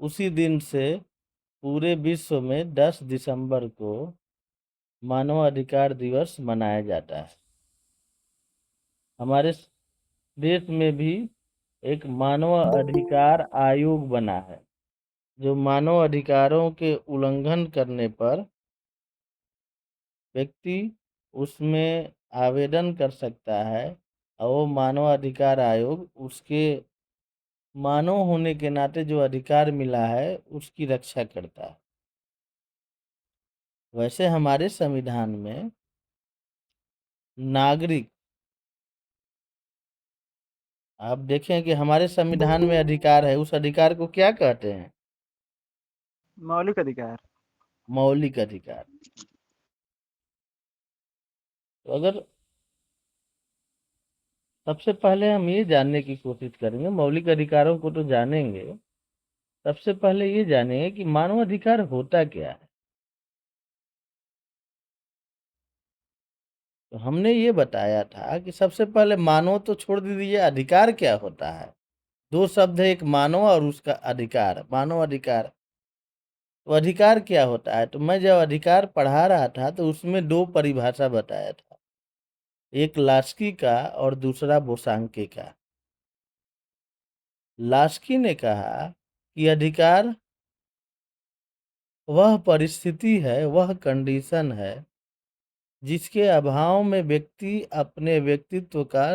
उसी दिन से पूरे विश्व में 10 दिसंबर को मानव अधिकार दिवस मनाया जाता है। हमारे देश में भी एक मानव अधिकार आयोग बना है, जो मानव अधिकारों के उल्लंघन करने पर व्यक्ति उसमें आवेदन कर सकता है और वो मानव अधिकार आयोग उसके मानव होने के नाते जो अधिकार मिला है उसकी रक्षा करता है। वैसे हमारे संविधान में नागरिक, आप देखें कि हमारे संविधान में अधिकार है, उस अधिकार को क्या कहते हैं? मौलिक अधिकार। मौलिक अधिकार। तो अगर सबसे पहले हम ये जानने की कोशिश करेंगे, मौलिक अधिकारों को तो जानेंगे, सबसे पहले ये जानेंगे कि मानव अधिकार होता क्या है। तो हमने ये बताया था कि सबसे पहले मानव तो छोड़ दीजिए, अधिकार क्या होता है। दो शब्द है, एक मानव और उसका अधिकार, मानव अधिकार। तो अधिकार क्या होता है? तो मैं जब अधिकार पढ़ा रहा था तो उसमें दो परिभाषा बताया था, एक लास्की का और दूसरा बोसांके का। लास्की ने कहा कि अधिकार वह परिस्थिति है, वह कंडीशन है जिसके अभाव में व्यक्ति अपने व्यक्तित्व का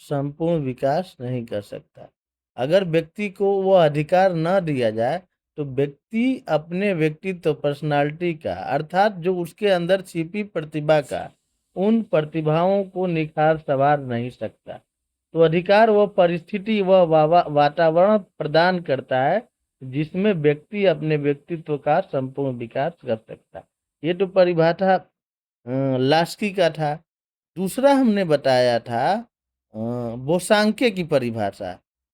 संपूर्ण विकास नहीं कर सकता। अगर व्यक्ति को वह अधिकार न दिया जाए तो व्यक्ति अपने व्यक्तित्व, पर्सनालिटी का, अर्थात जो उसके अंदर छिपी प्रतिभा का, उन प्रतिभाओं को निखार संवार नहीं सकता। तो अधिकार वह परिस्थिति, वह वातावरण प्रदान करता है जिसमें व्यक्ति अपने व्यक्तित्व का संपूर्ण विकास कर सकता है। ये तो परिभाषा लास्की का था। दूसरा हमने बताया था बोसांके की परिभाषा,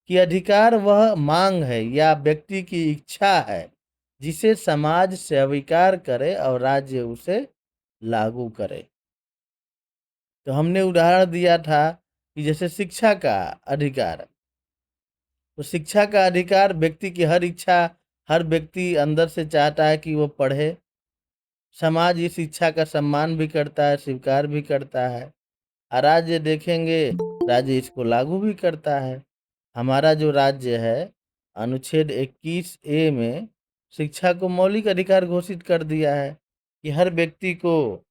कि अधिकार वह मांग है या व्यक्ति की इच्छा है जिसे समाज स्वीकार करे और राज्य उसे लागू करे। तो हमने उदाहरण दिया था कि जैसे शिक्षा का अधिकार, तो शिक्षा का अधिकार व्यक्ति की हर इच्छा, हर व्यक्ति अंदर से चाहता है कि वो पढ़े। समाज इस इच्छा का सम्मान भी करता है, स्वीकार भी करता है, और राज्य देखेंगे, राज्य इसको लागू भी करता है। हमारा जो राज्य है, अनुच्छेद 21 ए में शिक्षा को मौलिक अधिकार घोषित कर दिया है कि हर व्यक्ति को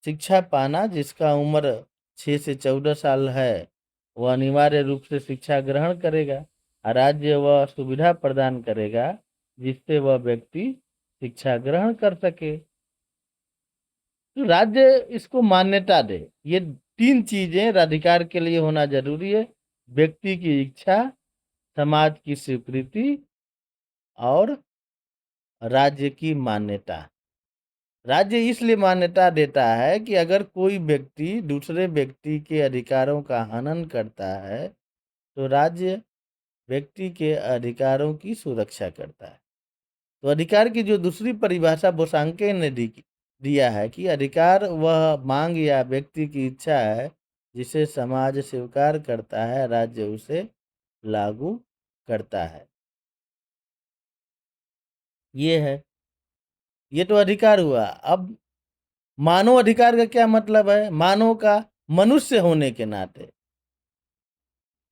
शिक्षा पाना, जिसका उम्र 6 से 14 साल है वह अनिवार्य रूप से शिक्षा ग्रहण करेगा, और राज्य वह सुविधा प्रदान करेगा जिससे वह व्यक्ति शिक्षा ग्रहण कर सके। तो राज्य इसको मान्यता दे। ये तीन चीजें अधिकार के लिए होना जरूरी है, व्यक्ति की इच्छा, समाज की स्वीकृति और राज्य की मान्यता। राज्य इसलिए मान्यता देता है कि अगर कोई व्यक्ति दूसरे व्यक्ति के अधिकारों का हनन करता है तो राज्य व्यक्ति के अधिकारों की सुरक्षा करता है। तो अधिकार की जो दूसरी परिभाषा बोसांके ने दिया है कि अधिकार वह मांग या व्यक्ति की इच्छा है जिसे समाज स्वीकार करता है, राज्य उसे लागू करता है। ये है, ये तो अधिकार हुआ। अब मानव अधिकार का क्या मतलब है? मानव का मनुष्य होने के नाते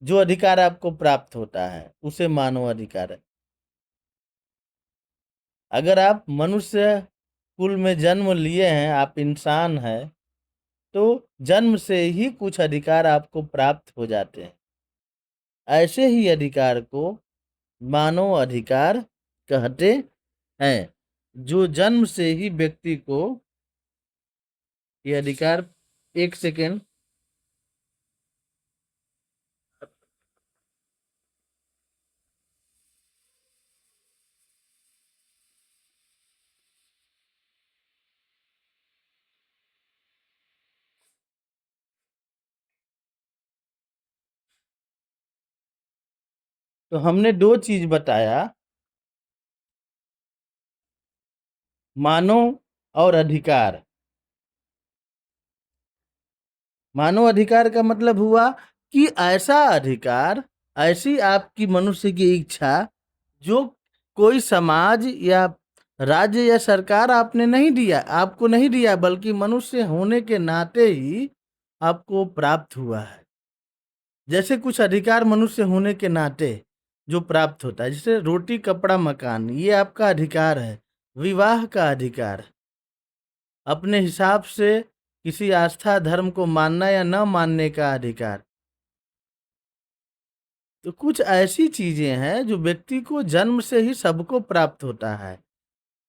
जो अधिकार आपको प्राप्त होता है उसे मानव अधिकार है। अगर आप मनुष्य कुल में जन्म लिए हैं, आप इंसान हैं, तो जन्म से ही कुछ अधिकार आपको प्राप्त हो जाते हैं। ऐसे ही अधिकार को मानव अधिकार कहते हैं, जो जन्म से ही व्यक्ति को ये अधिकार। एक सेकेंड, तो हमने दो चीज बताया, मानव और अधिकार। मानव अधिकार का मतलब हुआ कि ऐसा अधिकार, ऐसी आपकी मनुष्य की इच्छा जो कोई समाज या राज्य या सरकार आपने नहीं दिया, आपको नहीं दिया, बल्कि मनुष्य होने के नाते ही आपको प्राप्त हुआ है। जैसे कुछ अधिकार मनुष्य होने के नाते जो प्राप्त होता है, जैसे रोटी कपड़ा मकान, ये आपका अधिकार है। विवाह का अधिकार, अपने हिसाब से किसी आस्था धर्म को मानना या न मानने का अधिकार। तो कुछ ऐसी चीजें हैं जो व्यक्ति को जन्म से ही सबको प्राप्त होता है,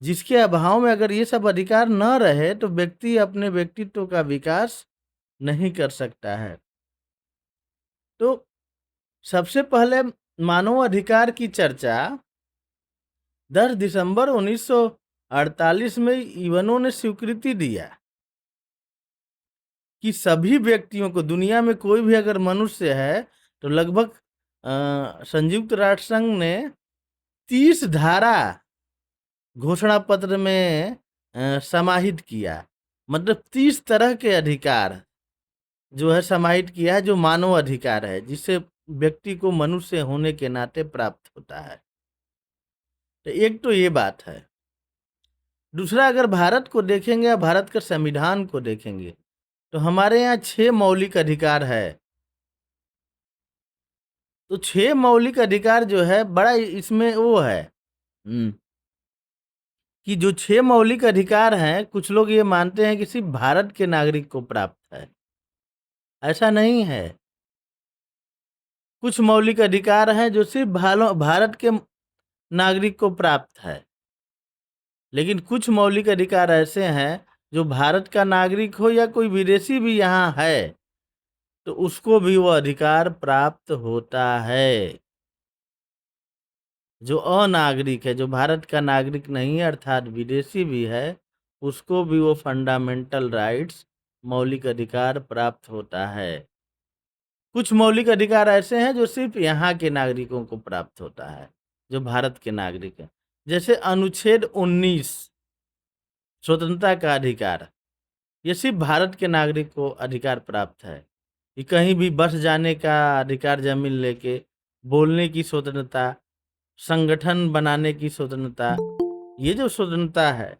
जिसके अभाव में अगर ये सब अधिकार न रहे तो व्यक्ति अपने व्यक्तित्व का विकास नहीं कर सकता है। तो सबसे पहले मानव अधिकार की चर्चा 10 दिसंबर 1948 में यूएनओ ने स्वीकृति दिया कि सभी व्यक्तियों को, दुनिया में कोई भी अगर मनुष्य है तो लगभग संयुक्त राष्ट्र संघ ने 30 धारा घोषणा पत्र में समाहित किया। मतलब 30 तरह के अधिकार जो है समाहित किया है, जो मानव अधिकार है, जिससे व्यक्ति को मनुष्य होने के नाते प्राप्त होता है। तो एक तो ये बात है। दूसरा, अगर भारत को देखेंगे या भारत के संविधान को देखेंगे तो हमारे यहाँ 6 मौलिक अधिकार है। तो 6 मौलिक अधिकार जो है बड़ा इसमें वो है कि जो 6 मौलिक अधिकार हैं, कुछ लोग ये मानते हैं कि सिर्फ भारत के नागरिक को प्राप्त है। ऐसा नहीं है। कुछ मौलिक अधिकार हैं जो सिर्फ भारत के नागरिक को प्राप्त है, लेकिन कुछ मौलिक अधिकार ऐसे हैं जो भारत का नागरिक हो या कोई विदेशी भी यहाँ है तो उसको भी वो अधिकार प्राप्त होता है। जो अनागरिक है, जो भारत का नागरिक नहीं है अर्थात विदेशी भी है, उसको भी वो फंडामेंटल राइट्स, मौलिक अधिकार प्राप्त होता है। कुछ मौलिक अधिकार ऐसे हैं जो सिर्फ यहाँ के नागरिकों को प्राप्त होता है, जो भारत के नागरिक हैं। जैसे अनुच्छेद 19 स्वतंत्रता का अधिकार, ये सिर्फ भारत के नागरिक को अधिकार प्राप्त है कि कहीं भी बस जाने का अधिकार, जमीन लेके बोलने की स्वतंत्रता, संगठन बनाने की स्वतंत्रता, ये जो स्वतंत्रता है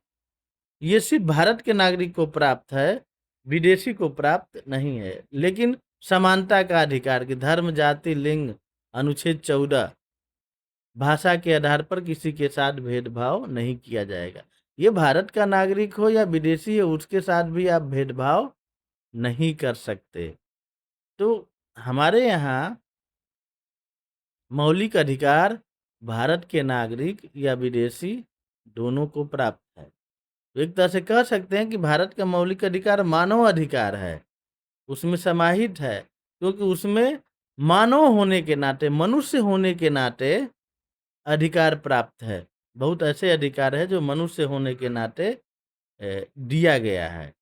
ये सिर्फ भारत के नागरिक को प्राप्त है, विदेशी को प्राप्त नहीं है। लेकिन समानता का अधिकार कि धर्म जाति लिंग, अनुच्छेद 14, भाषा के आधार पर किसी के साथ भेदभाव नहीं किया जाएगा। ये भारत का नागरिक हो या विदेशी हो, उसके साथ भी आप भेदभाव नहीं कर सकते। तो हमारे यहाँ मौलिक अधिकार भारत के नागरिक या विदेशी दोनों को प्राप्त है। तो एक तरह से कह सकते हैं कि भारत का मौलिक अधिकार मानव अधिकार है, उसमें समाहित है, क्योंकि उसमें मानव होने के नाते, मनुष्य होने के नाते अधिकार प्राप्त है। बहुत ऐसे अधिकार है जो मनुष्य होने के नाते दिया गया है।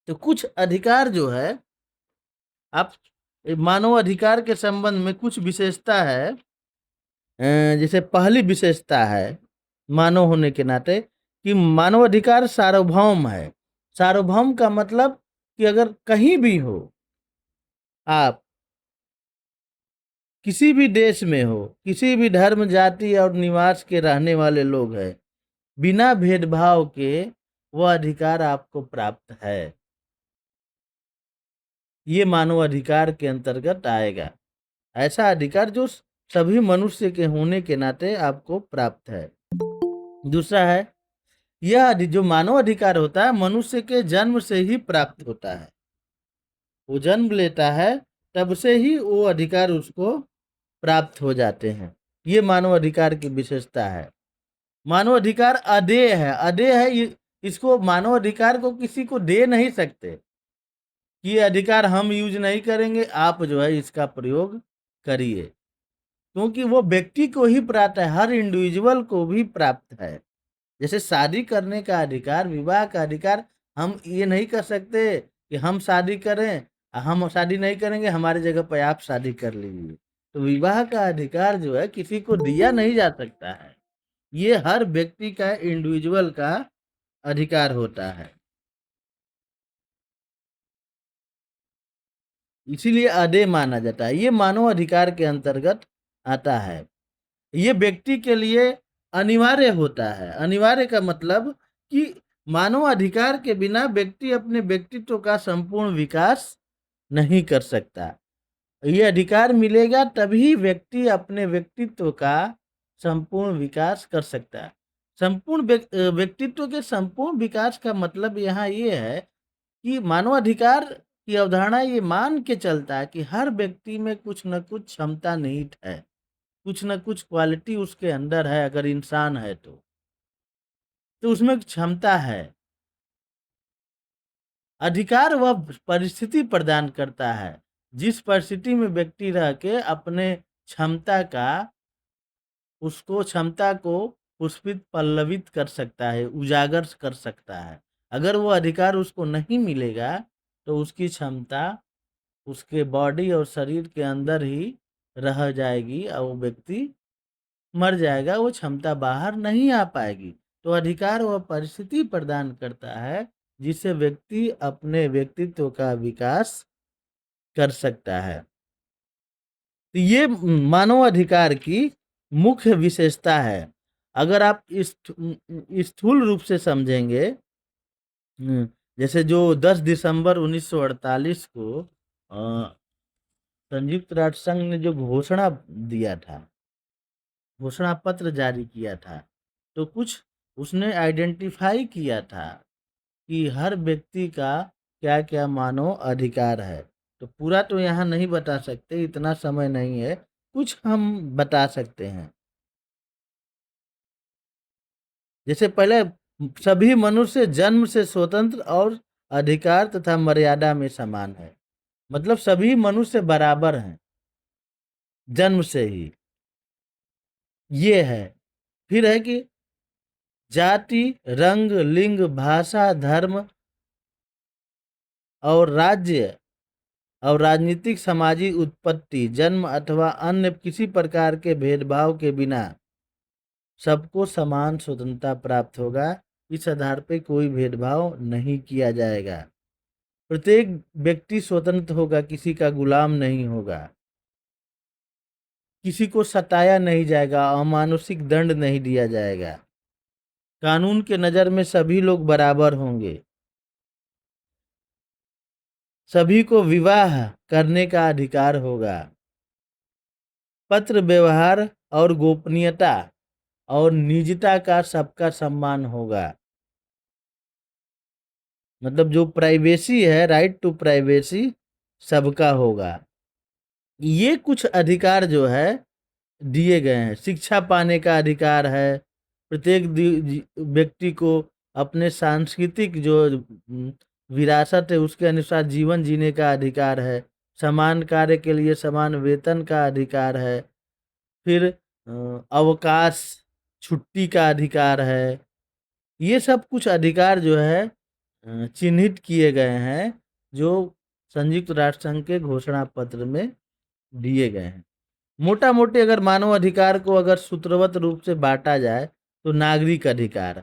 तो कुछ अधिकार जो है, आप मानव अधिकार के संबंध में कुछ विशेषता है। जैसे पहली विशेषता है मानव होने के नाते कि मानव अधिकार सार्वभौम है। सार्वभौम का मतलब कि अगर कहीं भी हो, आप किसी भी देश में हो, किसी भी धर्म जाति और निवास के रहने वाले लोग हैं, बिना भेदभाव के वह अधिकार आपको प्राप्त है। ये मानव अधिकार के अंतर्गत आएगा। ऐसा अधिकार जो सभी मनुष्य के होने के नाते आपको प्राप्त है। दूसरा है, यह जो मानव अधिकार होता है मनुष्य के जन्म से ही प्राप्त होता है। वो जन्म लेता है तब से ही वो अधिकार उसको प्राप्त हो जाते हैं। ये मानव अधिकार की विशेषता है। मानव अधिकार अदेय है। अदेय है, इसको मानव अधिकार को किसी को दे नहीं सकते कि ये अधिकार हम यूज नहीं करेंगे, आप जो है इसका प्रयोग करिए, क्योंकि वो व्यक्ति को ही प्राप्त है, हर इंडिविजुअल को भी प्राप्त है। जैसे शादी करने का अधिकार, विवाह का अधिकार, हम ये नहीं कर सकते कि हम शादी करें, हम शादी नहीं करेंगे, हमारी जगह पर आप शादी कर लीजिए। तो विवाह का अधिकार जो है किसी को दिया नहीं जा सकता है, ये हर व्यक्ति का, इंडिविजुअल का अधिकार होता है। इसीलिए अधेय माना जाता है। ये मानव अधिकार के अंतर्गत आता है। ये व्यक्ति के लिए अनिवार्य होता है। अनिवार्य का मतलब कि मानव अधिकार के बिना व्यक्ति अपने व्यक्तित्व का संपूर्ण विकास नहीं कर सकता। ये अधिकार मिलेगा तभी व्यक्ति अपने व्यक्तित्व का संपूर्ण विकास कर सकता है। संपूर्ण व्यक्तित्व के संपूर्ण विकास का मतलब यहाँ ये है कि मानवाधिकार की अवधारणा ये मान के चलता है कि हर व्यक्ति में कुछ न कुछ क्षमता निहित है, कुछ न कुछ क्वालिटी उसके अंदर है। अगर इंसान है तो उसमें क्षमता है। अधिकार वह परिस्थिति प्रदान करता है जिस परिस्थिति में व्यक्ति रह के अपने क्षमता का उसको क्षमता को पुष्पित पल्लवित कर सकता है, उजागर कर सकता है। अगर वो अधिकार उसको नहीं मिलेगा तो उसकी क्षमता उसके बॉडी और शरीर के अंदर ही रह जाएगी और वो व्यक्ति मर जाएगा, वो क्षमता बाहर नहीं आ पाएगी। तो अधिकार वह परिस्थिति प्रदान करता है जिससे व्यक्ति अपने व्यक्तित्व का विकास कर सकता है। तो ये मानव अधिकार की मुख्य विशेषता है। अगर आप स्थूल रूप से समझेंगे, जैसे जो 10 दिसंबर 1948 को संयुक्त राष्ट्र संघ ने जो घोषणा दिया था, घोषणा पत्र जारी किया था, तो कुछ उसने आइडेंटिफाई किया था कि हर व्यक्ति का क्या-क्या मानव अधिकार है। तो पूरा तो यहाँ नहीं बता सकते, इतना समय नहीं है, कुछ हम बता सकते हैं। जैसे पहले सभी मनुष्य जन्म से स्वतंत्र और अधिकार तथा मर्यादा में समान है। मतलब सभी मनुष्य बराबर हैं, जन्म से ही। ये है। फिर है कि जाति, रंग, लिंग, भाषा, धर्म और राज्य और राजनीतिक सामाजिक उत्पत्ति, जन्म अथवा अन्य किसी प्रकार के भेदभाव के बिना सबको समान स्वतंत्रता प्राप्त होगा। इस आधार पे कोई भेदभाव नहीं किया जाएगा। प्रत्येक व्यक्ति स्वतंत्र होगा, किसी का गुलाम नहीं होगा, किसी को सताया नहीं जाएगा, अमानुषिक दंड नहीं दिया जाएगा। कानून के नज़र में सभी लोग बराबर होंगे। सभी को विवाह करने का अधिकार होगा। पत्र व्यवहार और गोपनीयता और निजता का सबका सम्मान होगा। मतलब जो प्राइवेसी है, राइट टू प्राइवेसी सबका होगा। ये कुछ अधिकार जो है दिए गए हैं। शिक्षा पाने का अधिकार है। प्रत्येक व्यक्ति को अपने सांस्कृतिक जो विरासत है उसके अनुसार जीवन जीने का अधिकार है। समान कार्य के लिए समान वेतन का अधिकार है। फिर अवकाश, छुट्टी का अधिकार है। ये सब कुछ अधिकार जो है चिन्हित किए गए हैं, जो संयुक्त राष्ट्र संघ के घोषणा पत्र में दिए गए हैं। मोटा मोटी अगर मानव अधिकार को अगर सूत्रबद्ध रूप से बांटा जाए तो नागरिक अधिकार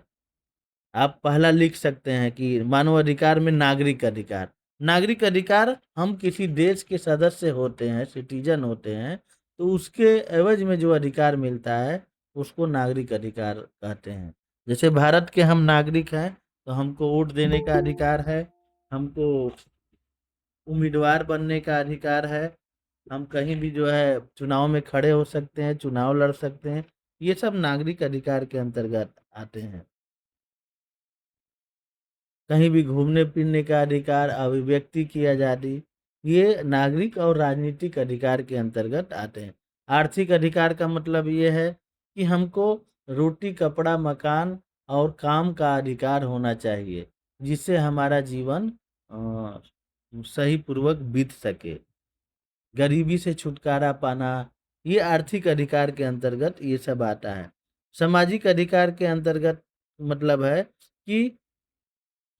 आप पहला लिख सकते हैं कि मानव अधिकार में नागरिक अधिकार। नागरिक अधिकार, हम किसी देश के सदस्य होते हैं, सिटीजन होते हैं, तो उसके एवज में जो अधिकार मिलता है उसको नागरिक अधिकार कहते हैं। जैसे भारत के हम नागरिक हैं तो हमको वोट देने का अधिकार है, हमको उम्मीदवार बनने का अधिकार है, हम कहीं भी जो है चुनाव में खड़े हो सकते हैं, चुनाव लड़ सकते हैं। ये सब नागरिक अधिकार के अंतर्गत आते हैं। कहीं भी घूमने फिरने का अधिकार, अभिव्यक्ति की आज़ादी, ये नागरिक और राजनीतिक अधिकार के अंतर्गत आते हैं। आर्थिक अधिकार का मतलब ये है कि हमको रोटी, कपड़ा, मकान और काम का अधिकार होना चाहिए, जिससे हमारा जीवन सही पूर्वक बीत सके। गरीबी से छुटकारा पाना, ये आर्थिक अधिकार के अंतर्गत ये सब आता है। सामाजिक अधिकार के अंतर्गत मतलब है कि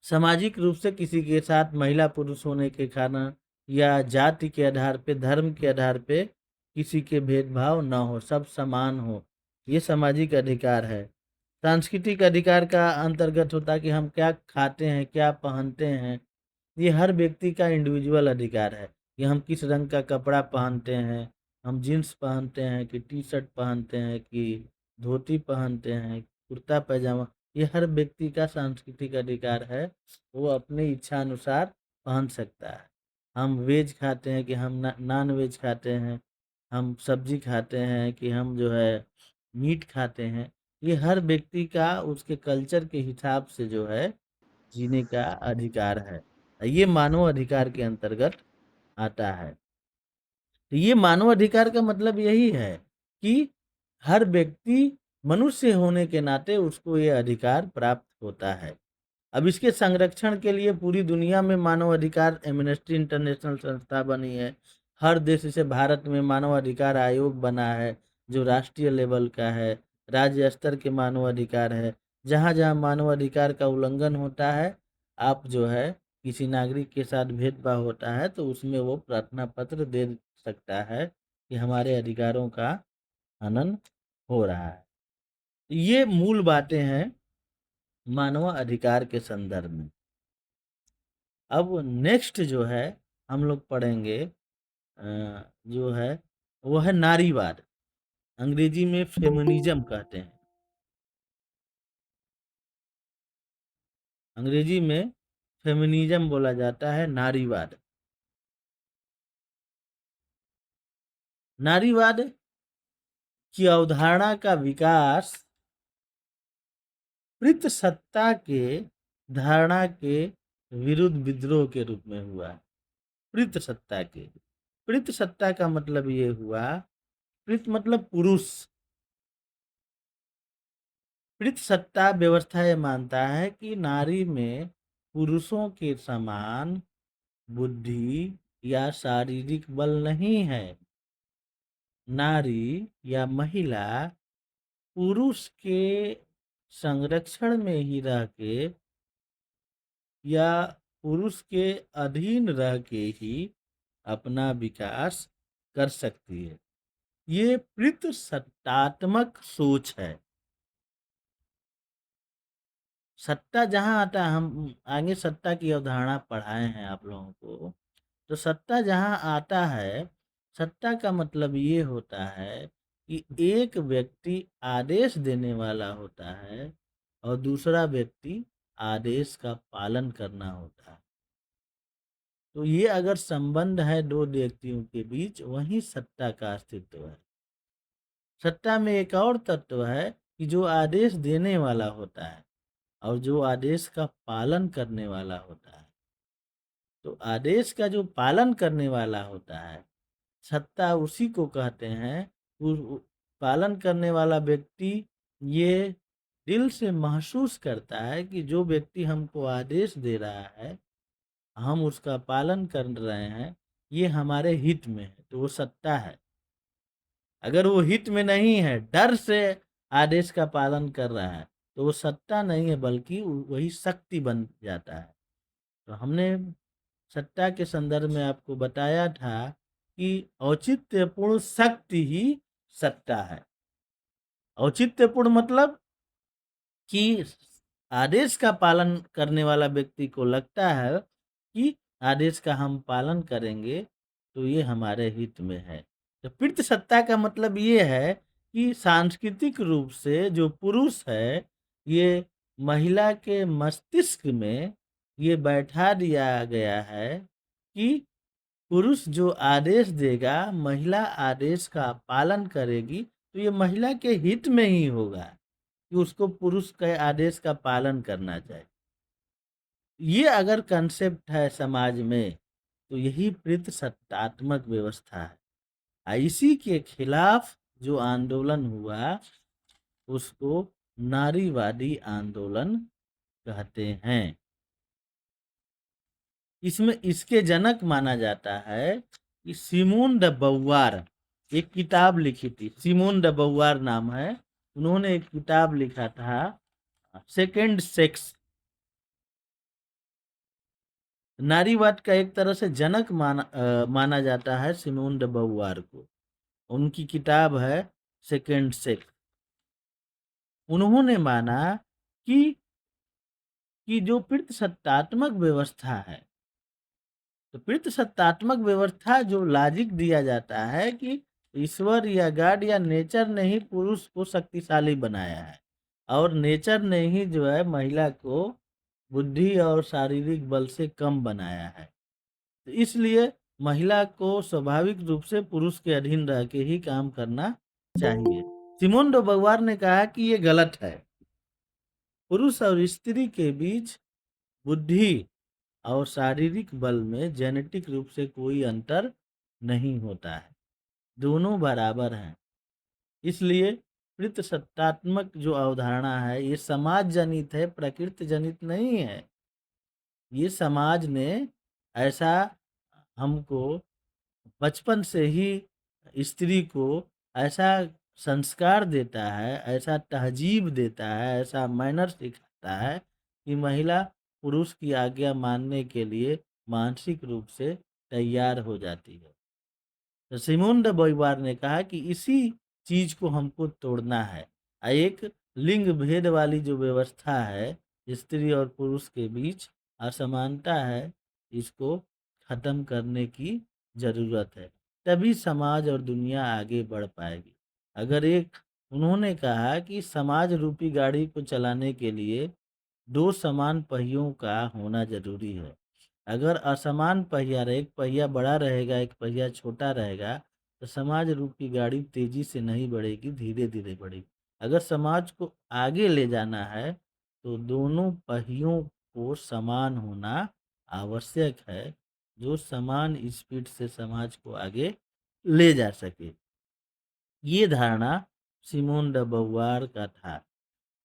सामाजिक रूप से किसी के साथ महिला पुरुष होने के कारण या जाति के आधार पे, धर्म के आधार पे किसी के भेदभाव ना हो, सब समान हो, ये सामाजिक अधिकार है। सांस्कृतिक अधिकार का अंतर्गत होता है कि हम क्या खाते हैं, क्या पहनते हैं, ये हर व्यक्ति का इंडिविजुअल अधिकार है। कि हम किस रंग का कपड़ा पहनते हैं, हम जीन्स पहनते हैं कि टी-शर्ट पहनते हैं कि धोती पहनते हैं, कुर्ता पैजामा, ये हर व्यक्ति का सांस्कृतिक अधिकार है, वो अपनी इच्छा अनुसार पहन सकता है। हम वेज खाते हैं कि हम नॉन वेज खाते हैं, हम सब्जी खाते हैं कि हम जो है मीट खाते हैं, ये हर व्यक्ति का उसके कल्चर के हिसाब से जो है जीने का अधिकार है। ये मानव अधिकार के अंतर्गत आता है। तो ये मानव अधिकार का मतलब यही है कि हर व्यक्ति मनुष्य होने के नाते उसको ये अधिकार प्राप्त होता है। अब इसके संरक्षण के लिए पूरी दुनिया में मानव अधिकार एमनेस्टी इंटरनेशनल संस्था बनी है। हर देश जैसे भारत में मानव अधिकार आयोग बना है, जो राष्ट्रीय लेवल का है, राज्य स्तर के मानव अधिकार है। जहाँ-जहाँ मानव अधिकार का उल्लंघन होता है, आप जो है किसी नागरिक के साथ भेदभाव होता है, तो उसमें वो प्रार्थना पत्र दे सकता है कि हमारे अधिकारों का हनन हो रहा है। ये मूल बातें हैं मानव अधिकार के संदर्भ में। अब नेक्स्ट जो है हम लोग पढ़ेंगे जो है वो है नारीवाद। अंग्रेजी में फेमिनिज्म कहते हैं। अंग्रेजी में फेमिनिज्म बोला जाता है नारीवाद। नारीवाद की अवधारणा का विकास पितृसत्ता के धारणा के विरुद्ध विद्रोह के रूप में हुआ। पितृसत्ता के, पितृसत्ता का मतलब ये हुआ, पितृ मतलब पुरुष। पितृसत्ता व्यवस्था ये मानता है कि नारी में पुरुषों के समान बुद्धि या शारीरिक बल नहीं है। नारी या महिला पुरुष के संरक्षण में ही रह के या पुरुष के अधीन रह के ही अपना विकास कर सकती है। ये पितृसत्तात्मक सोच है। सत्ता जहाँ आता है, हम आगे सत्ता की अवधारणा पढ़ाए हैं आप लोगों को, तो सत्ता जहाँ आता है, सत्ता का मतलब ये होता है कि एक व्यक्ति आदेश देने वाला होता है और दूसरा व्यक्ति आदेश का पालन करना होता है। तो ये अगर संबंध है दो व्यक्तियों के बीच, वही सत्ता का अस्तित्व है। सत्ता में एक और तत्व है कि जो आदेश देने वाला होता है और जो आदेश का पालन करने वाला होता है। तो आदेश का जो पालन करने वाला होता है, सत्ता उसी को कहते हैं। पालन करने वाला व्यक्ति ये दिल से महसूस करता है कि जो व्यक्ति हमको आदेश दे रहा है, हम उसका पालन कर रहे हैं, ये हमारे हित में है, तो वो सत्ता है। अगर वो हित में नहीं है, डर से आदेश का पालन कर रहा है, तो वो सत्ता नहीं है, बल्कि वही शक्ति बन जाता है। तो हमने सत्ता के संदर्भ में आपको बताया था कि औचित्यपूर्ण शक्ति ही सत्ता है। औचित्यपूर्ण मतलब कि आदेश का पालन करने वाला व्यक्ति को लगता है कि आदेश का हम पालन करेंगे तो ये हमारे हित में है। तो पितृसत्ता का मतलब ये है कि सांस्कृतिक रूप से जो पुरुष है, ये महिला के मस्तिष्क में ये बैठा दिया गया है कि पुरुष जो आदेश देगा, महिला आदेश का पालन करेगी, तो ये महिला के हित में ही होगा कि उसको पुरुष के आदेश का पालन करना चाहिए। ये अगर कंसेप्ट है समाज में, तो यही पितृसत्तात्मक व्यवस्था है। इसी के खिलाफ जो आंदोलन हुआ, उसको नारीवादी आंदोलन कहते हैं। इसमें इसके जनक माना जाता है कि सिमोन द beauvoir, एक किताब लिखी थी। सिमोन द beauvoir नाम है। उन्होंने एक किताब लिखा था, सेकंड सेक्स। नारीवाद का एक तरह से जनक माना जाता है सिमोन द beauvoir को। उनकी किताब है सेकंड सेक्स। उन्होंने माना कि जो पितृसत्तात्मक व्यवस्था है, तो पितृसत्तात्मक व्यवस्था जो लॉजिक दिया जाता है कि ईश्वर या गॉड या नेचर ने ही पुरुष को शक्तिशाली बनाया है और नेचर ने ही जो है महिला को बुद्धि और शारीरिक बल से कम बनाया है। तो इसलिए महिला को स्वाभाविक रूप से पुरुष के अधीन रह के ही काम करना चाहिए। सिमोन डे beauvoir ने कहा कि ये गलत है। पुरुष और स्त्री के बीच बुद्धि और शारीरिक बल में जेनेटिक रूप से कोई अंतर नहीं होता है, दोनों बराबर हैं। इसलिए पितृसत्तात्मक जो अवधारणा है ये समाज जनित है, प्रकृति जनित नहीं है। ये समाज ने ऐसा हमको बचपन से ही स्त्री को ऐसा संस्कार देता है, ऐसा तहजीब देता है, ऐसा मैनर सिखाता है कि महिला पुरुष की आज्ञा मानने के लिए मानसिक रूप से तैयार हो जाती है। तो सिमोन डे beauvoir ने कहा कि इसी चीज को हमको तोड़ना है। एक लिंग भेद वाली जो व्यवस्था है, स्त्री और पुरुष के बीच असमानता है, इसको खत्म करने की जरूरत है। तभी समाज और दुनिया आगे बढ़ पाएगी। अगर एक उन्होंने कहा कि समाज रूपी गाड़ी को चलाने के लिए दो समान पहियों का होना जरूरी है। अगर असमान पहिया रहे, एक पहिया बड़ा रहेगा, एक पहिया छोटा रहेगा, तो समाज रूपी गाड़ी तेजी से नहीं बढ़ेगी, धीरे धीरे बढ़ेगी। अगर समाज को आगे ले जाना है तो दोनों पहियों को समान होना आवश्यक है, जो समान स्पीड से समाज को आगे ले जा सके। ये धारणा सिमोन डे beauvoir का था।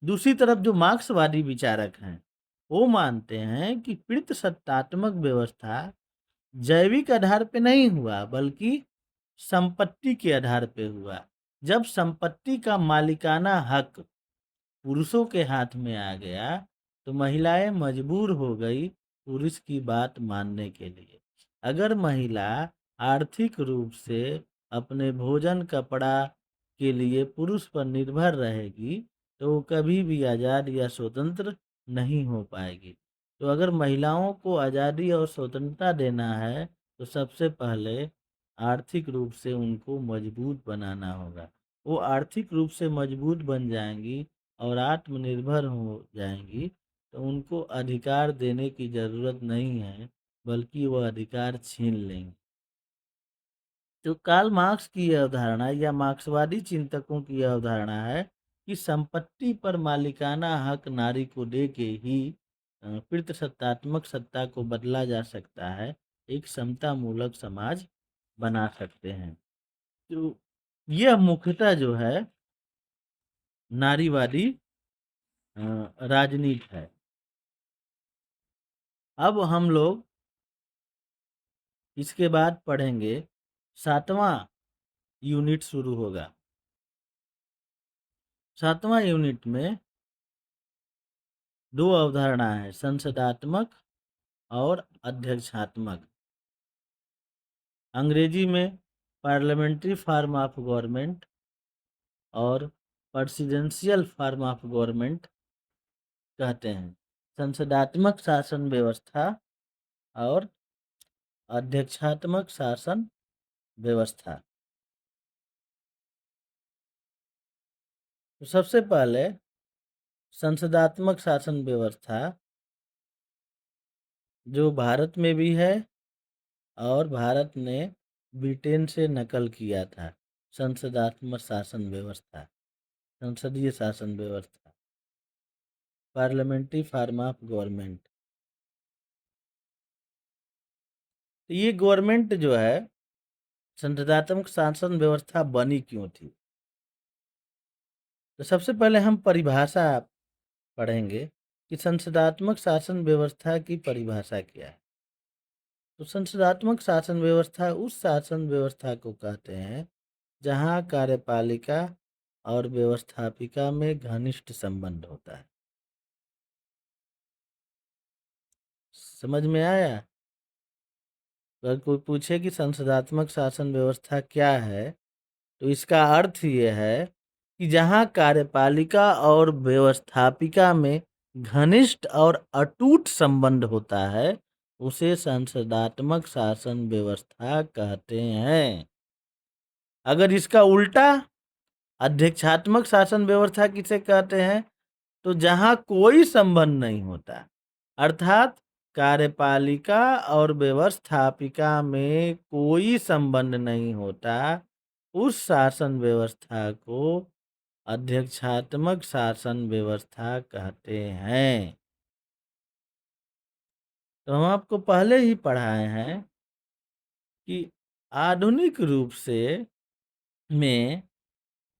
दूसरी तरफ जो मार्क्सवादी विचारक हैं, वो मानते हैं कि पितृसत्तात्मक व्यवस्था जैविक आधार पे नहीं हुआ, बल्कि संपत्ति के आधार पे हुआ। जब संपत्ति का मालिकाना हक पुरुषों के हाथ में आ गया, तो महिलाएं मजबूर हो गई पुरुष की बात मानने के लिए। अगर महिला आर्थिक रूप से अपने भोजन कपड़ा के लिए पुरुष पर निर्भर रहेगी, तो वो कभी भी आज़ाद या स्वतंत्र नहीं हो पाएगी। तो अगर महिलाओं को आज़ादी और स्वतंत्रता देना है, तो सबसे पहले आर्थिक रूप से उनको मजबूत बनाना होगा। वो आर्थिक रूप से मजबूत बन जाएंगी और आत्मनिर्भर हो जाएंगी, तो उनको अधिकार देने की ज़रूरत नहीं है, बल्कि वह अधिकार छीन लेंगे। तो कार्ल मार्क्स की यह अवधारणा या मार्क्सवादी चिंतकों की यह अवधारणा है कि संपत्ति पर मालिकाना हक नारी को दे के ही पितृसत्तात्मक सत्ता को बदला जा सकता है, एक समता मूलक समाज बना सकते हैं। तो यह मुख्यतः जो है नारीवादी राजनीति है। अब हम लोग इसके बाद पढ़ेंगे, 7वां यूनिट शुरू होगा। 7वां यूनिट में दो अवधारणा है, संसदात्मक और अध्यक्षात्मक। अंग्रेजी में पार्लियामेंट्री फॉर्म ऑफ गवर्नमेंट और प्रेसिडेंशियल फॉर्म ऑफ गवर्नमेंट कहते हैं। संसदात्मक शासन व्यवस्था और अध्यक्षात्मक शासन व्यवस्था। तो सबसे पहले संसदात्मक शासन व्यवस्था जो भारत में भी है और भारत ने ब्रिटेन से नकल किया था, संसदात्मक शासन व्यवस्था, संसदीय शासन व्यवस्था, पार्लियामेंट्री फॉर्म ऑफ गवर्नमेंट। तो ये गवर्नमेंट जो है, संसदात्मक शासन व्यवस्था बनी क्यों थी? तो सबसे पहले हम परिभाषा पढ़ेंगे कि संसदात्मक शासन व्यवस्था की परिभाषा क्या है। तो संसदात्मक शासन व्यवस्था उस शासन व्यवस्था को कहते हैं जहां कार्यपालिका और व्यवस्थापिका में घनिष्ठ संबंध होता है। समझ में आया? अगर कोई पूछे कि संसदात्मक शासन व्यवस्था क्या है, तो इसका अर्थ ये है कि जहां कार्यपालिका और व्यवस्थापिका में घनिष्ठ और अटूट संबंध होता है, उसे संसदात्मक शासन व्यवस्था कहते हैं। अगर इसका उल्टा अध्यक्षात्मक शासन व्यवस्था किसे कहते हैं? तो जहां कोई संबंध नहीं होता, अर्थात कार्यपालिका और व्यवस्थापिका में कोई संबंध नहीं होता, उस शासन व्यवस्था को अध्यक्षात्मक शासन व्यवस्था कहते हैं। तो हम आपको पहले ही पढ़ाए हैं कि आधुनिक रूप से में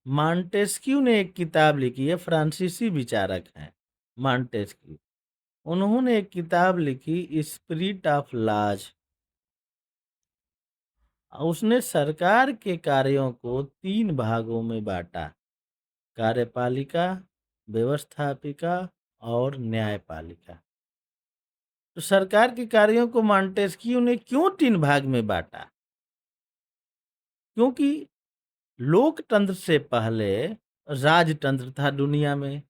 मॉन्टेस्क्यू ने एक किताब लिखी है, फ्रांसीसी विचारक हैं मॉन्टेस्क्यू। उन्होंने एक किताब लिखी स्पिरिट ऑफ लॉज। उसने सरकार के कार्यों को 3 भागों में बांटा, कार्यपालिका, व्यवस्थापिका और न्यायपालिका। तो सरकार के कार्यों को मॉन्टेस्क्यू ने क्यों 3 भाग में बांटा? क्योंकि लोकतंत्र से पहले राजतंत्र था दुनिया में,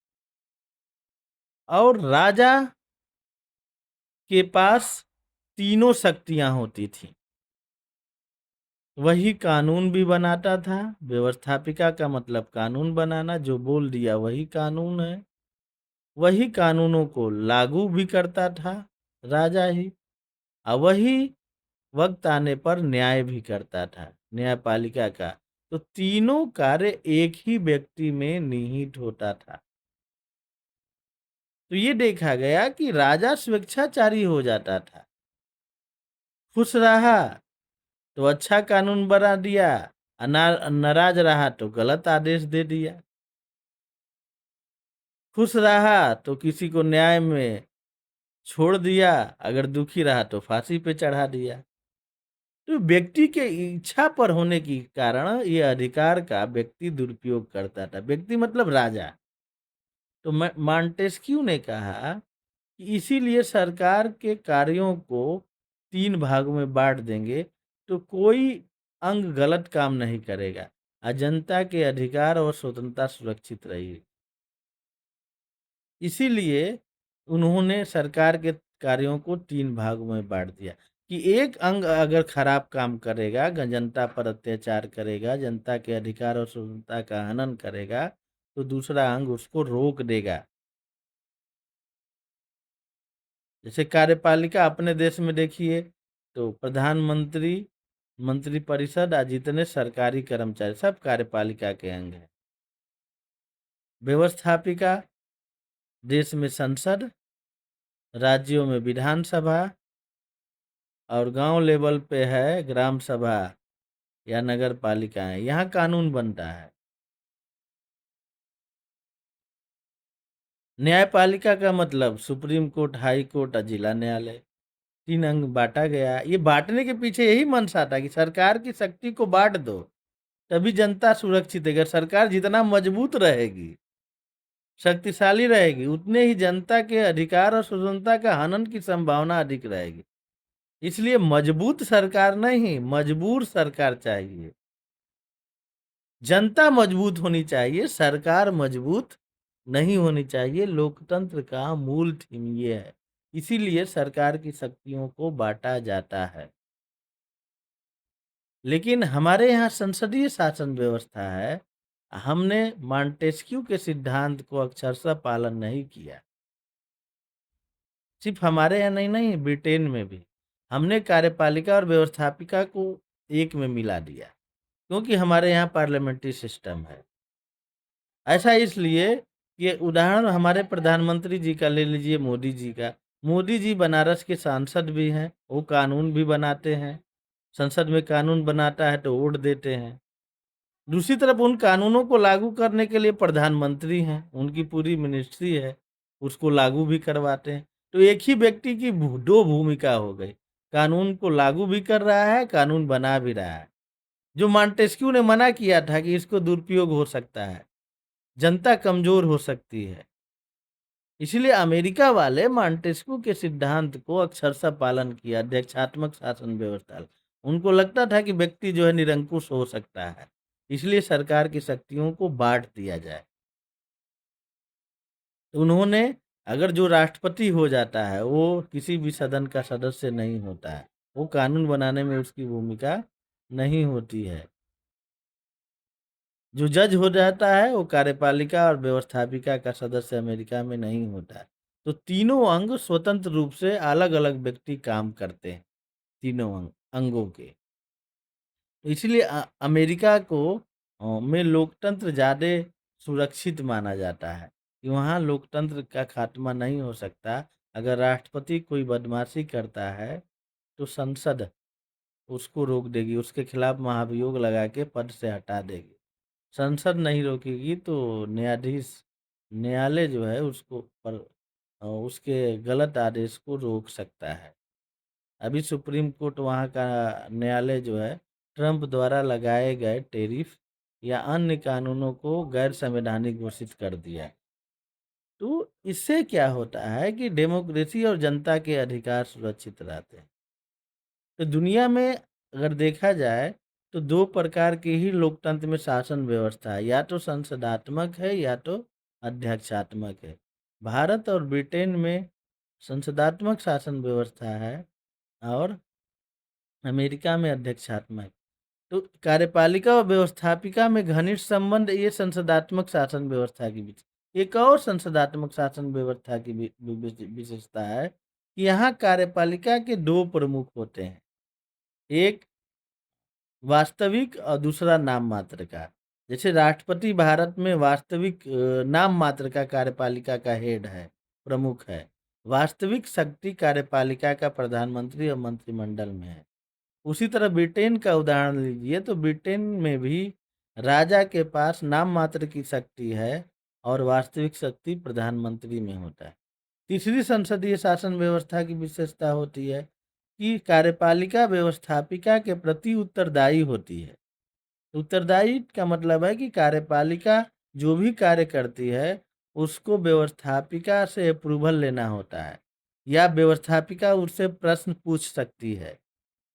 और राजा के पास तीनों शक्तियां होती थी। वही कानून भी बनाता था। व्यवस्थापिका का मतलब कानून बनाना, जो बोल दिया वही कानून है। वही कानूनों को लागू भी करता था राजा ही, और वही वक्त आने पर न्याय भी करता था, न्यायपालिका का। तो तीनों कार्य एक ही व्यक्ति में निहित होता था। तो ये देखा गया कि राजा स्वेच्छाचारी हो जाता था, खुश रहा तो अच्छा कानून बना दिया, नाराज रहा तो गलत आदेश दे दिया। खुश रहा तो किसी को न्याय में छोड़ दिया, अगर दुखी रहा तो फांसी पे चढ़ा दिया। तो व्यक्ति के इच्छा पर होने के कारण ये अधिकार का व्यक्ति दुरुपयोग करता था। व्यक्ति मतलब राजा। तो मॉन्टेस्क्यू ने कहा कि इसीलिए सरकार के कार्यों को 3 भागों में बांट देंगे तो कोई अंग गलत काम नहीं करेगा, और जनता के अधिकार और स्वतंत्रता सुरक्षित रहेगी। इसीलिए उन्होंने सरकार के कार्यों को 3 भागों में बांट दिया कि एक अंग अगर खराब काम करेगा, जनता पर अत्याचार करेगा, जनता के अधिकार और स्वतंत्रता का हनन करेगा, तो दूसरा अंग उसको रोक देगा। जैसे कार्यपालिका अपने देश में देखिए, तो प्रधानमंत्री, मंत्रिपरिषद और जितने सरकारी कर्मचारी सब कार्यपालिका के अंग हैं। व्यवस्थापिका देश में संसद, राज्यों में विधानसभा, और गांव लेवल पे है ग्राम सभा या नगर पालिकाएं, यहाँ कानून बनता है। न्यायपालिका का मतलब सुप्रीम कोर्ट, हाई कोर्ट और जिला न्यायालय। 3 अंग बांटा गया। ये बांटने के पीछे यही मंशा था कि सरकार की शक्ति को बांट दो, तभी जनता सुरक्षित है। अगर सरकार जितना मजबूत रहेगी, शक्तिशाली रहेगी, उतने ही जनता के अधिकार और स्वतंत्रता का हनन की संभावना अधिक रहेगी। इसलिए मजबूत सरकार नहीं, मजबूर सरकार चाहिए। जनता मजबूत होनी चाहिए, सरकार मजबूत नहीं होनी चाहिए। लोकतंत्र का मूल थीम ये है। इसीलिए सरकार की शक्तियों को बांटा जाता है। लेकिन हमारे यहाँ संसदीय शासन व्यवस्था है। हमने मॉन्टेस्क्यू के सिद्धांत को अक्षरशः पालन नहीं किया। सिर्फ हमारे यहाँ नहीं, ब्रिटेन में भी हमने कार्यपालिका और व्यवस्थापिका को एक में मिला दिया, क्योंकि हमारे यहाँ पार्लियामेंट्री सिस्टम है। ऐसा इसलिए कि उदाहरण हमारे प्रधानमंत्री जी का ले लीजिए, मोदी जी का। मोदी जी बनारस के सांसद भी हैं, वो कानून भी बनाते हैं। संसद में कानून बनाता है तो वोट देते हैं। दूसरी तरफ उन कानूनों को लागू करने के लिए प्रधानमंत्री हैं, उनकी पूरी मिनिस्ट्री है, उसको लागू भी करवाते हैं। तो एक ही व्यक्ति की 2 भूमिका हो गई, कानून को लागू भी कर रहा है, कानून बना भी रहा है। जो मॉन्टेस्क्यू ने मना किया था कि इसको दुरुपयोग हो सकता है, जनता कमजोर हो सकती है। इसलिए अमेरिका वाले मॉन्टेस्क्यू के सिद्धांत को अक्षरशः पालन किया, अध्यक्षात्मक शासन व्यवस्था। उनको लगता था कि व्यक्ति जो है निरंकुश हो सकता है, इसलिए सरकार की शक्तियों को बांट दिया जाए। उन्होंने अगर जो राष्ट्रपति हो जाता है, वो किसी भी सदन का सदस्य नहीं होता है। वो कानून बनाने में उसकी भूमिका नहीं होती है। जो जज हो जाता है, वो कार्यपालिका और व्यवस्थापिका का सदस्य अमेरिका में नहीं होता है। तो तीनों अंग स्वतंत्र रूप से अलग-अलग व्यक्ति काम करते हैं, तीनों अंगों के। इसलिए अमेरिका को में लोकतंत्र ज़्यादा सुरक्षित माना जाता है कि वहाँ लोकतंत्र का खात्मा नहीं हो सकता। अगर राष्ट्रपति कोई बदमाशी करता है, तो संसद उसको रोक देगी, उसके खिलाफ महाभियोग लगा के पद से हटा देगी। संसद नहीं रोकेगी तो न्यायालय जो है उसको उसके गलत आदेश को रोक सकता है। अभी सुप्रीम कोर्ट वहाँ का न्यायालय जो है ट्रंप द्वारा लगाए गए टैरिफ या अन्य कानूनों को गैर संवैधानिक घोषित कर दिया है। तो इससे क्या होता है कि डेमोक्रेसी और जनता के अधिकार सुरक्षित रहते हैं। तो दुनिया में अगर देखा जाए तो 2 प्रकार के ही लोकतंत्र में शासन व्यवस्था है, या तो संसदात्मक है या तो अध्यक्षात्मक है। भारत और ब्रिटेन में संसदात्मक शासन व्यवस्था है और अमेरिका में अध्यक्षात्मक। तो कार्यपालिका और व्यवस्थापिका में घनिष्ठ संबंध ये संसदात्मक शासन व्यवस्था के बीच। एक और संसदात्मक शासन व्यवस्था की विशेषता है कि यहाँ कार्यपालिका के 2 प्रमुख होते हैं। एक वास्तविक और दूसरा नाम मात्र का। जैसे राष्ट्रपति भारत में वास्तविक नाम मात्र का कार्यपालिका का हेड है, प्रमुख है। वास्तविक शक्ति कार्यपालिका का प्रधानमंत्री और मंत्रिमंडल में है। उसी तरह ब्रिटेन का उदाहरण लीजिए तो ब्रिटेन में भी राजा के पास नाम मात्र की शक्ति है और वास्तविक शक्ति प्रधानमंत्री में होता है। तीसरी संसदीय शासन व्यवस्था की विशेषता होती है कि कार्यपालिका व्यवस्थापिका के प्रति उत्तरदायी होती है। उत्तरदायी का मतलब है कि कार्यपालिका जो भी कार्य करती है, उसको व्यवस्थापिका से अप्रूवल लेना होता है या व्यवस्थापिका उससे प्रश्न पूछ सकती है।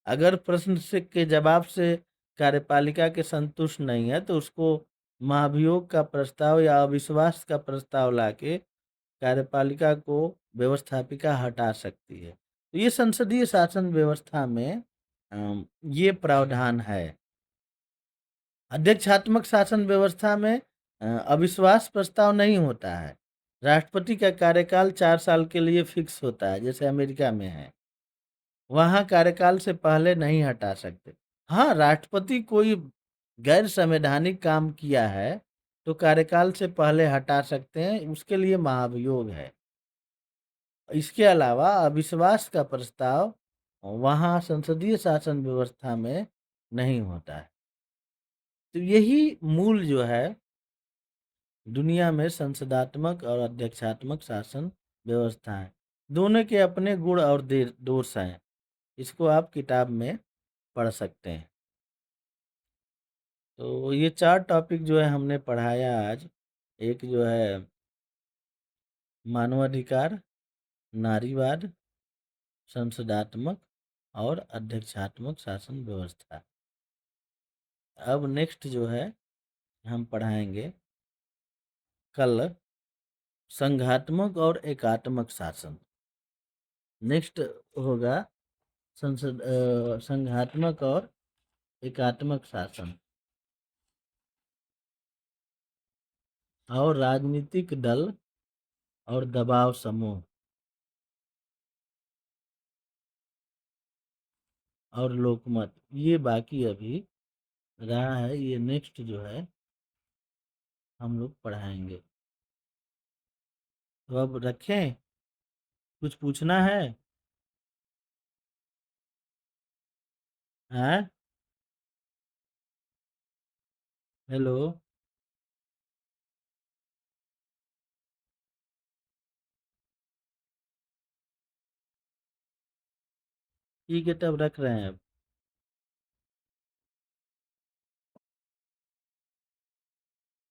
अगर प्रश्न से के जवाब से कार्यपालिका के संतुष्ट नहीं है, तो उसको महाभियोग का प्रस्ताव या अविश्वास का प्रस्ताव लाके कार्यपालिका को व्यवस्थापिका हटा सकती है। तो ये संसदीय शासन व्यवस्था में ये प्रावधान है। अध्यक्षात्मक शासन व्यवस्था में अविश्वास प्रस्ताव नहीं होता है। राष्ट्रपति का कार्यकाल 4 साल के लिए फिक्स होता है, जैसे अमेरिका में है। वहाँ कार्यकाल से पहले नहीं हटा सकते। हाँ, राष्ट्रपति कोई गैर संवैधानिक काम किया है, तो कार्यकाल से पहले हटा सकते हैं, उसके लिए महाभियोग है। इसके अलावा अविश्वास का प्रस्ताव वहाँ संसदीय शासन व्यवस्था में नहीं होता है। तो यही मूल जो है दुनिया में संसदात्मक और अध्यक्षात्मक शासन व्यवस्था है। दोनों के अपने गुण और दोष हैं। इसको आप किताब में पढ़ सकते हैं। तो ये 4 टॉपिक जो है हमने पढ़ाया आज। एक जो है मानवाधिकार, नारीवाद, संसदात्मक और अध्यक्षात्मक शासन व्यवस्था। अब नेक्स्ट जो है हम पढ़ाएंगे कल संघात्मक और एकात्मक शासन। नेक्स्ट होगा संघात्मक और एकात्मक शासन और राजनीतिक दल और दबाव समूह और लोकमत। ये बाकी अभी रहा है, ये नेक्स्ट जो है हम लोग पढ़ाएंगे। तो अब रखें, कुछ पूछना है? हैं? हेलो, ठीक है तब रख रहे हैं अब।